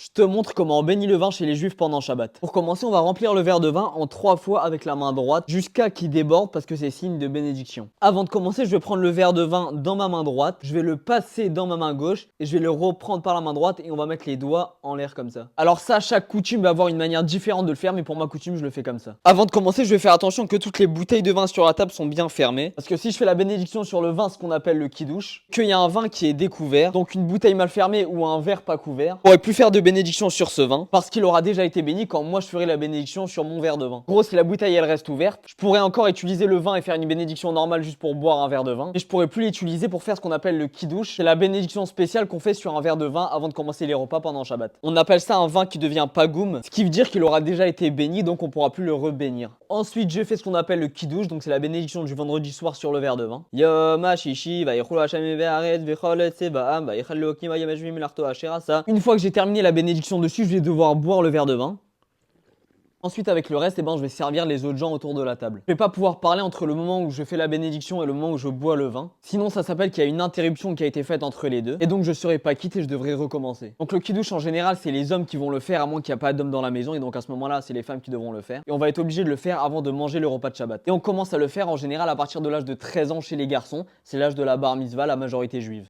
Je te montre comment on bénit le vin chez les juifs pendant Shabbat. Pour commencer, on va remplir le verre de vin en 3 fois avec la main droite jusqu'à qu'il déborde parce que c'est signe de bénédiction. Avant de commencer, je vais prendre le verre de vin dans ma main droite, je vais le passer dans ma main gauche et je vais le reprendre par la main droite et on va mettre les doigts en l'air comme ça. Alors ça, chaque coutume va avoir une manière différente de le faire, mais pour ma coutume, je le fais comme ça. Avant de commencer, je vais faire attention que toutes les bouteilles de vin sur la table sont bien fermées parce que si je fais la bénédiction sur le vin, ce qu'on appelle le kidouche, qu'il y a un vin qui est découvert, donc une bouteille mal fermée ou un verre pas couvert, on aurait pu faire de bénédiction sur ce vin parce qu'il aura déjà été béni quand moi je ferai la bénédiction sur mon verre de vin. En gros, si la bouteille elle reste ouverte, je pourrais encore utiliser le vin et faire une bénédiction normale juste pour boire un verre de vin, mais je pourrais plus l'utiliser pour faire ce qu'on appelle le kidouche. C'est la bénédiction spéciale qu'on fait sur un verre de vin avant de commencer les repas pendant Shabbat. On appelle ça un vin qui devient pagoum, ce qui veut dire qu'il aura déjà été béni, donc on pourra plus le rebénir. Ensuite, je fais ce qu'on appelle le kidouche, donc c'est la bénédiction du vendredi soir sur le verre de vin. Une fois que j'ai terminé la bénédiction dessus, je vais devoir boire le verre de vin. Ensuite, avec le reste, je vais servir les autres gens autour de la table. Je vais pas pouvoir parler entre le moment où je fais la bénédiction et le moment où je bois le vin. Sinon, ça s'appelle qu'il y a une interruption qui a été faite entre les deux. Et donc, je serai pas quitte et je devrais recommencer. Donc, le kidouche, en général, c'est les hommes qui vont le faire, à moins qu'il n'y a pas d'hommes dans la maison. Et donc, à ce moment-là, c'est les femmes qui devront le faire. Et on va être obligé de le faire avant de manger le repas de Shabbat. Et on commence à le faire, en général, à partir de l'âge de 13 ans chez les garçons. C'est l'âge de la bar mitzvah, la majorité juive.